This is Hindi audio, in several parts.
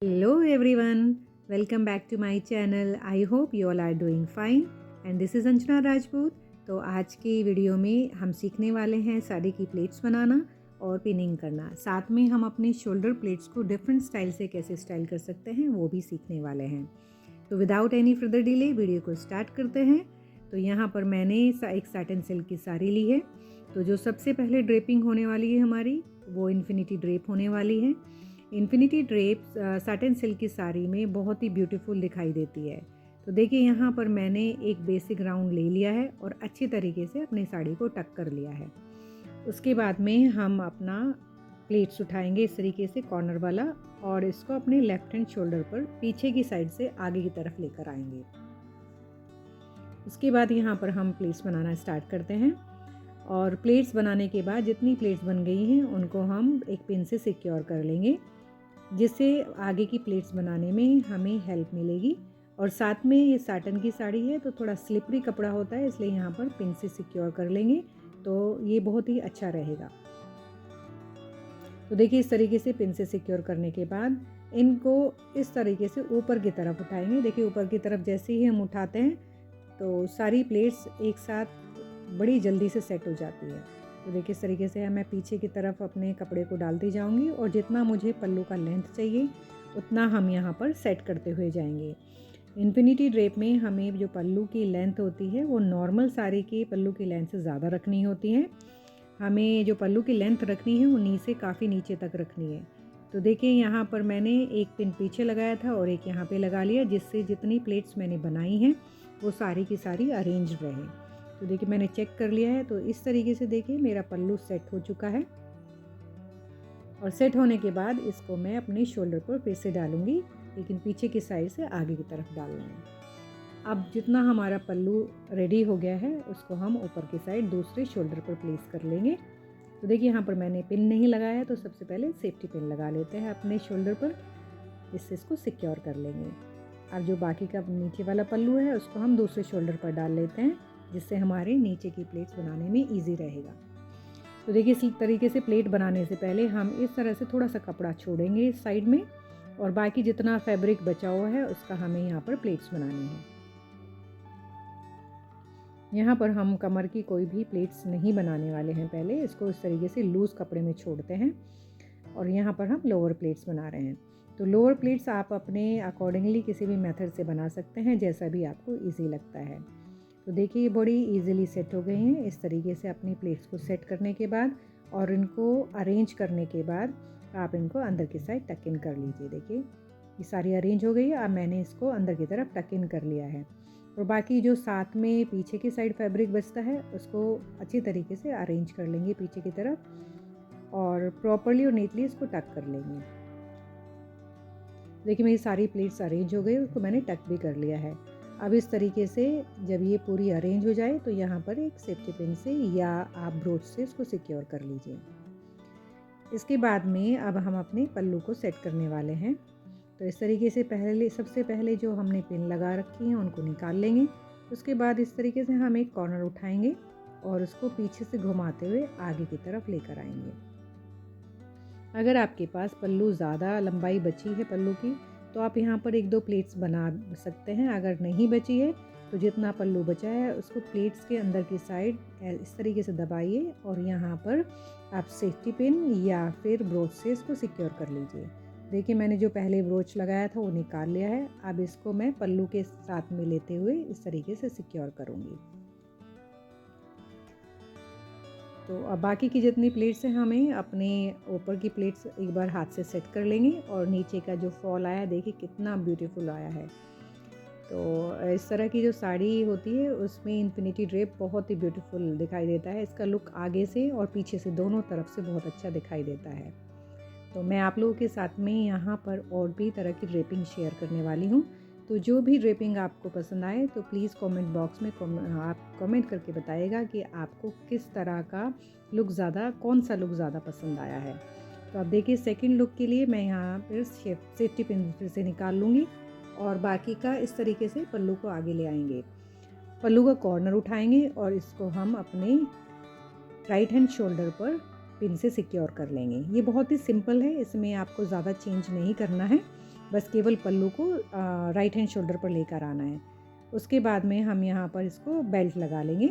Hello everyone, welcome back to my channel. I hope you all are doing fine and this is Anjana Rajput. तो आज की वीडियो में हम सीखने वाले हैं साड़ी की प्लेट्स बनाना और पिनिंग करना। साथ में हम अपनी शोल्डर प्लेट्स को डिफरेंट स्टाइल से कैसे स्टाइल कर सकते हैं वो भी सीखने वाले हैं। तो without any further delay video को स्टार्ट करते हैं। तो यहाँ पर मैंने एक सैटिन सिल्क की साड़ी ली है। तो जो सबसे पहले ड्रेपिंग होने वाली है हमारी वो इन्फिनिटी ड्रेप होने वाली है। इन्फिनिटी ड्रेप सैटिन सिल्क की साड़ी में बहुत ही ब्यूटीफुल दिखाई देती है। तो देखिए यहाँ पर मैंने एक बेसिक राउंड ले लिया है और अच्छी तरीके से अपनी साड़ी को टक कर लिया है। उसके बाद में हम अपना प्लेट्स उठाएंगे इस तरीके से कॉर्नर वाला और इसको अपने लेफ्ट हैंड शोल्डर पर पीछे की साइड से आगे की तरफ लेकर आएंगे। उसके बाद यहाँ पर हम प्लेट्स बनाना स्टार्ट करते हैं और प्लेट्स बनाने के बाद जितनी प्लेट्स बन गई हैं उनको हम एक पिन से सिक्योर कर लेंगे, जिससे आगे की प्लेट्स बनाने में हमें हेल्प मिलेगी। और साथ में ये साटन की साड़ी है तो थोड़ा स्लिपरी कपड़ा होता है, इसलिए यहाँ पर पिन से सिक्योर कर लेंगे तो ये बहुत ही अच्छा रहेगा। तो देखिए इस तरीके से पिन से सिक्योर करने के बाद इनको इस तरीके से ऊपर की तरफ उठाएंगे। देखिए ऊपर की तरफ जैसे ही हम उठाते हैं तो सारी प्लेट्स एक साथ बड़ी जल्दी से सेट हो जाती है। तो देखिए इस तरीके से मैं पीछे की तरफ अपने कपड़े को डालती जाऊंगी और जितना मुझे पल्लू का लेंथ चाहिए उतना हम यहाँ पर सेट करते हुए जाएंगे। इन्फिनिटी ड्रेप में हमें जो पल्लू की लेंथ होती है वो नॉर्मल साड़ी की पल्लू की लेंथ से ज़्यादा रखनी होती है। हमें जो पल्लू की लेंथ रखनी है वो नीचे काफ़ी नीचे तक रखनी है। तो देखिए यहाँ पर मैंने एक पिन पीछे लगाया था और एक यहाँ पे लगा लिया, जिससे जितनी प्लेट्स मैंने बनाई हैं वो सारी की सारी अरेंज रहे। तो देखिए मैंने चेक कर लिया है। तो इस तरीके से देखिए मेरा पल्लू सेट हो चुका है और सेट होने के बाद इसको मैं अपने शोल्डर पर फिर से डालूंगी, लेकिन पीछे की साइड से आगे की तरफ डालना है। अब जितना हमारा पल्लू रेडी हो गया है उसको हम ऊपर की साइड दूसरे शोल्डर पर प्लेस कर लेंगे। तो देखिए यहाँ पर मैंने पिन नहीं लगाया है, तो सबसे पहले सेफ्टी पिन लगा लेते हैं अपने शोल्डर पर, इससे इसको सिक्योर कर लेंगे। अब जो बाकी का नीचे वाला पल्लू है उसको हम दूसरे शोल्डर पर डाल लेते हैं, जिससे हमारे नीचे की प्लेट्स बनाने में इजी रहेगा। तो देखिए इस तरीके से प्लेट बनाने से पहले हम इस तरह से थोड़ा सा कपड़ा छोड़ेंगे इस साइड में और बाकी जितना फैब्रिक बचा हुआ है उसका हमें यहाँ पर प्लेट्स बनानी है। यहाँ पर हम कमर की कोई भी प्लेट्स नहीं बनाने वाले हैं। पहले इसको इस तरीके से लूज़ कपड़े में छोड़ते हैं और यहाँ पर हम लोअर प्लेट्स बना रहे हैं। तो लोअर प्लेट्स आप अपने अकॉर्डिंगली किसी भी मेथड से बना सकते हैं, जैसा भी आपको ईजी लगता है। तो देखिए ये बड़ी इजीली सेट हो गए हैं। इस तरीके से अपनी प्लेट्स को सेट करने के बाद और इनको अरेंज करने के बाद आप इनको अंदर की साइड टक इन कर लीजिए। देखिए ये सारी अरेंज हो गई है। अब मैंने इसको अंदर की तरफ टक इन कर लिया है और बाकी जो साथ में पीछे की साइड फैब्रिक बचता है उसको अच्छी तरीके से अरेंज कर लेंगे पीछे की तरफ और प्रॉपरली और नीटली इसको टक कर लेंगे। देखिए मेरी सारी प्लेट्स अरेंज हो गई, उसको मैंने टक भी कर लिया है। अब इस तरीके से जब ये पूरी अरेंज हो जाए तो यहाँ पर एक सेफ्टी पिन से या आप ब्रोच से इसको सिक्योर कर लीजिए। इसके बाद में अब हम अपने पल्लू को सेट करने वाले हैं। तो इस तरीके से सबसे पहले जो हमने पिन लगा रखी हैं उनको निकाल लेंगे। उसके बाद इस तरीके से हम एक कॉर्नर उठाएंगे और उसको पीछे से घुमाते हुए आगे की तरफ लेकर आएंगे। अगर आपके पास पल्लू ज़्यादा लंबाई बची है पल्लू की तो आप यहाँ पर एक दो प्लेट्स बना सकते हैं। अगर नहीं बची है तो जितना पल्लू बचा है उसको प्लेट्स के अंदर की साइड इस तरीके से दबाइए और यहाँ पर आप सेफ्टी पिन या फिर ब्रोच से इसको सिक्योर कर लीजिए। देखिए मैंने जो पहले ब्रोच लगाया था वो निकाल लिया है। अब इसको मैं पल्लू के साथ में लेते हुए इस तरीके से सिक्योर करूँगी। तो अब बाकी की जितनी प्लेट्स हैं हमें अपने ऊपर की प्लेट्स एक बार हाथ से सेट कर लेंगे और नीचे का जो फॉल आया देखिए कितना ब्यूटीफुल आया है। तो इस तरह की जो साड़ी होती है उसमें इन्फिनिटी ड्रेप बहुत ही ब्यूटीफुल दिखाई देता है। इसका लुक आगे से और पीछे से दोनों तरफ से बहुत अच्छा दिखाई देता है। तो मैं आप लोगों के साथ में यहाँ पर और भी तरह की ड्रेपिंग शेयर करने वाली हूँ। तो जो भी ड्रेपिंग आपको पसंद आए तो प्लीज़ कमेंट बॉक्स में आप कमेंट करके बताइएगा कि आपको किस तरह का लुक कौन सा लुक ज़्यादा पसंद आया है। तो अब देखिए सेकंड लुक के लिए मैं यहाँ पर सेफ्टी पिन फिर से निकाल लूँगी और बाकी का इस तरीके से पल्लू को आगे ले आएंगे। पल्लू का कॉर्नर उठाएंगे और इसको हम अपने राइट हैंड शोल्डर पर पिन से सिक्योर कर लेंगे। ये बहुत ही सिंपल है, इसमें आपको ज़्यादा चेंज नहीं करना है। बस केवल पल्लू को राइट हैंड शोल्डर पर लेकर आना है। उसके बाद में हम यहाँ पर इसको बेल्ट लगा लेंगे।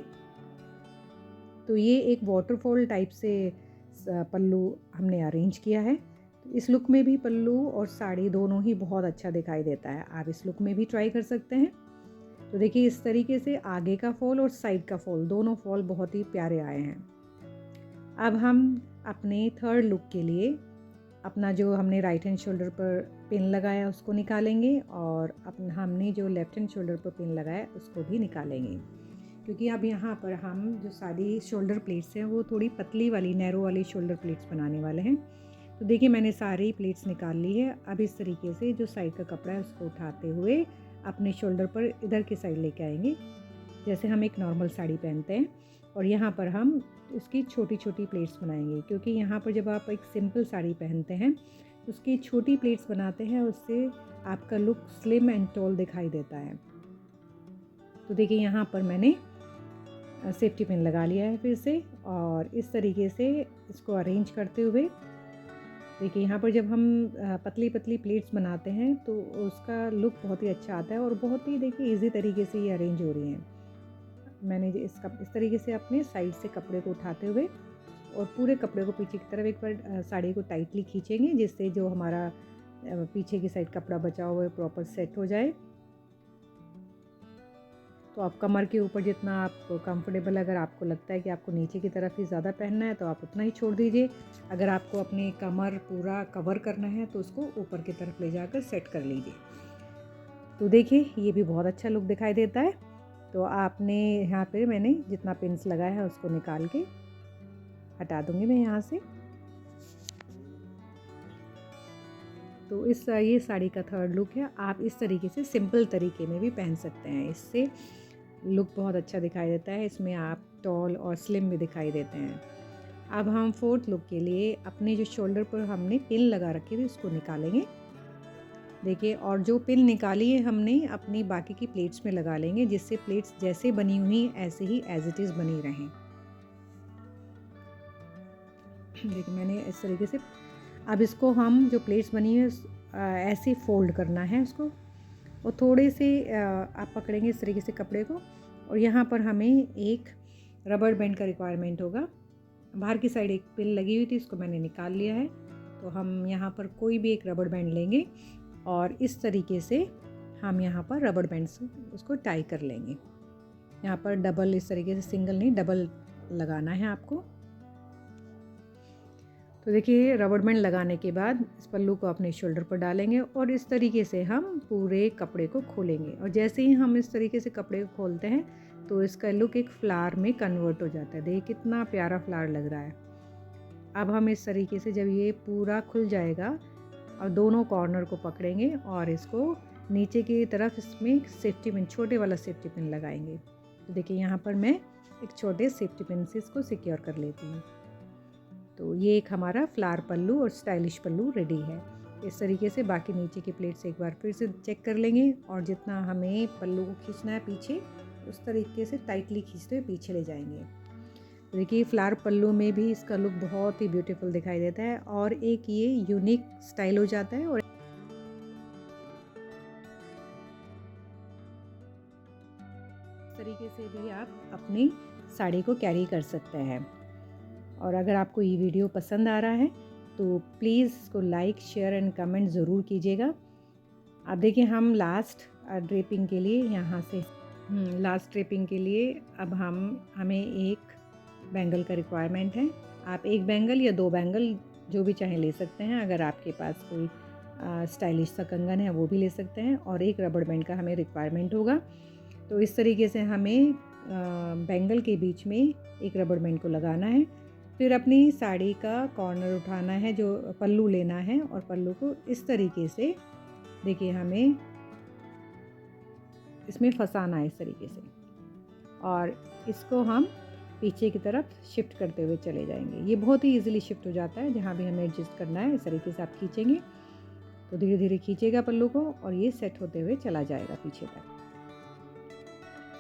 तो ये एक वाटरफॉल टाइप से पल्लू हमने अरेंज किया है। तो इस लुक में भी पल्लू और साड़ी दोनों ही बहुत अच्छा दिखाई देता है। आप इस लुक में भी ट्राई कर सकते हैं। तो देखिए इस तरीके से आगे का फॉल और साइड का फॉल, दोनों फॉल बहुत ही प्यारे आए हैं। अब हम अपने थर्ड लुक के लिए अपना जो हमने राइट हैंड शोल्डर पर पिन लगाया उसको निकालेंगे, और अपना हमने जो लेफ्ट हैंड शोल्डर पर पिन लगाया उसको भी निकालेंगे, क्योंकि अब यहाँ पर हम जो सारी शोल्डर प्लेट्स हैं वो थोड़ी पतली वाली नैरो वाली शोल्डर प्लेट्स बनाने वाले हैं। तो देखिए मैंने सारी प्लेट्स निकाल ली है। अब इस तरीके से जो साइड का कपड़ा है उसको उठाते हुए अपने शोल्डर पर इधर की साइड लेके आएंगे, जैसे हम एक नॉर्मल साड़ी पहनते हैं। और यहाँ पर हम उसकी छोटी छोटी प्लेट्स बनाएंगे, क्योंकि यहाँ पर जब आप एक सिंपल साड़ी पहनते हैं उसकी छोटी प्लेट्स बनाते हैं, उससे आपका लुक स्लिम एंड टॉल दिखाई देता है। तो देखिए यहाँ पर मैंने सेफ्टी पिन लगा लिया है फिर से, और इस तरीके से इसको अरेंज करते हुए देखिए यहाँ पर जब हम पतली पतली प्लेट्स बनाते हैं तो उसका लुक बहुत ही अच्छा आता है, और बहुत ही देखिए इजी तरीके से ये अरेंज हो रही हैं। मैंने इस तरीके से अपने साइड से कपड़े को उठाते हुए और पूरे कपड़े को पीछे की तरफ एक बार साड़ी को टाइटली खींचेंगे, जिससे जो हमारा पीछे की साइड कपड़ा बचा हुआ है प्रॉपर सेट हो जाए। तो आप कमर के ऊपर जितना आप कंफर्टेबल, अगर आपको लगता है कि आपको नीचे की तरफ ही ज़्यादा पहनना है तो आप उतना ही छोड़ दीजिए। अगर आपको अपनी कमर पूरा कवर करना है तो उसको ऊपर की तरफ ले जाकर सेट कर लीजिए। तो देखिए ये भी बहुत अच्छा लुक दिखाई देता है। तो आपने यहाँ पे मैंने जितना पिन्स लगाया है उसको निकाल के हटा दूँगी मैं यहाँ से। तो ये साड़ी का थर्ड लुक है। आप इस तरीके से सिंपल तरीके में भी पहन सकते हैं, इससे लुक बहुत अच्छा दिखाई देता है। इसमें आप टॉल और स्लिम भी दिखाई देते हैं। अब हम फोर्थ लुक के लिए अपने जो शोल्डर पर हमने पिन लगा रखी थी उसको निकालेंगे। देखिए, और जो पिन निकाली है हमने अपनी बाकी की प्लेट्स में लगा लेंगे, जिससे प्लेट्स जैसे बनी हुई ऐसे ही एज इट इज़ बनी रहें। देखिए मैंने इस तरीके से, अब इसको हम जो प्लेट्स बनी है ऐसे फोल्ड करना है उसको, और थोड़े से आप पकड़ेंगे इस तरीके से कपड़े को, और यहाँ पर हमें एक रबर बैंड का रिक्वायरमेंट होगा। बाहर की साइड एक पिन लगी हुई थी, इसको मैंने निकाल लिया है। तो हम यहाँ पर कोई भी एक रबर बैंड लेंगे और इस तरीके से हम यहाँ पर रबर बैंड से उसको टाई कर लेंगे। यहाँ पर डबल, इस तरीके से सिंगल नहीं डबल लगाना है आपको। तो देखिए रबर बैंड लगाने के बाद इस पल्लू को अपने शोल्डर पर डालेंगे और इस तरीके से हम पूरे कपड़े को खोलेंगे, और जैसे ही हम इस तरीके से कपड़े को खोलते हैं तो इसका लुक एक फ्लावर में कन्वर्ट हो जाता है। देखिए कितना प्यारा फ्लावर लग रहा है। अब हम इस तरीके से जब ये पूरा खुल जाएगा और दोनों कॉर्नर को पकड़ेंगे और इसको नीचे की तरफ इसमें सेफ्टी पिन, छोटे वाला सेफ्टी पिन लगाएंगे। तो देखिए यहाँ पर मैं एक छोटे सेफ्टी पिन से इसको सिक्योर कर लेती हूँ। तो ये एक हमारा फ्लावर पल्लू और स्टाइलिश पल्लू रेडी है। इस तरीके से बाकी नीचे की प्लेट से एक बार फिर से चेक कर लेंगे, और जितना हमें पल्लू को खींचना है पीछे उस तरीके से टाइटली खींचते हुए पीछे ले जाएंगे। तो देखिए फ्लावर पल्लू में भी इसका लुक बहुत ही ब्यूटीफुल दिखाई देता है, और एक ये यूनिक स्टाइल हो जाता है। और इस तरीके से भी आप अपनी साड़ी को कैरी कर सकते हैं। और अगर आपको ये वीडियो पसंद आ रहा है तो प्लीज़ इसको लाइक, शेयर एंड कमेंट ज़रूर कीजिएगा। अब देखिए हम लास्ट ड्रेपिंग के लिए यहाँ से लास्ट ड्रेपिंग के लिए अब हमें एक बैंगल का रिक्वायरमेंट है। आप एक बैंगल या 2 बैंगल जो भी चाहें ले सकते हैं। अगर आपके पास कोई स्टाइलिश सा कंगन है वो भी ले सकते हैं, और एक रबर बैंड का हमें रिक्वायरमेंट होगा। तो इस तरीके से हमें बैंगल के बीच में एक रबर बैंड को लगाना है। फिर अपनी साड़ी का कॉर्नर उठाना है, जो पल्लू लेना है, और पल्लू को इस तरीके से देखिए हमें इसमें फंसाना है इस तरीके से, और इसको हम पीछे की तरफ शिफ्ट करते हुए चले जाएंगे। ये बहुत ही इजीली शिफ्ट हो जाता है, जहाँ भी हमें एडजस्ट करना है इस तरीके से आप खींचेंगे तो धीरे धीरे खींचेगा पल्लू को, और ये सेट होते हुए चला जाएगा पीछे तक।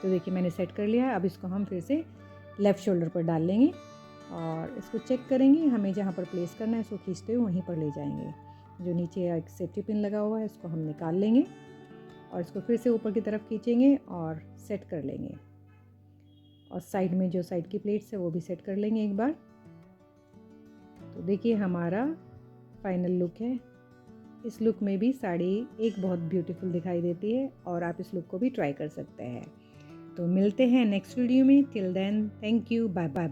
तो देखिए मैंने सेट कर लिया है। अब इसको हम फिर से लेफ़्ट शोल्डर पर डाल लेंगे और इसको चेक करेंगे, हमें जहाँ पर प्लेस करना है इसको खींचते हुए वहीं पर ले जाएंगे। जो नीचे एक सेफ्टी पिन लगा हुआ है इसको हम निकाल लेंगे और इसको फिर से ऊपर की तरफ खींचेंगे और सेट कर लेंगे। और साइड में जो साइड की प्लेट्स है वो भी सेट कर लेंगे एक बार। तो देखिए हमारा फाइनल लुक है। इस लुक में भी साड़ी एक बहुत ब्यूटीफुल दिखाई देती है और आप इस लुक को भी ट्राई कर सकते हैं। तो मिलते हैं नेक्स्ट वीडियो में। Till then thank you, bye bye.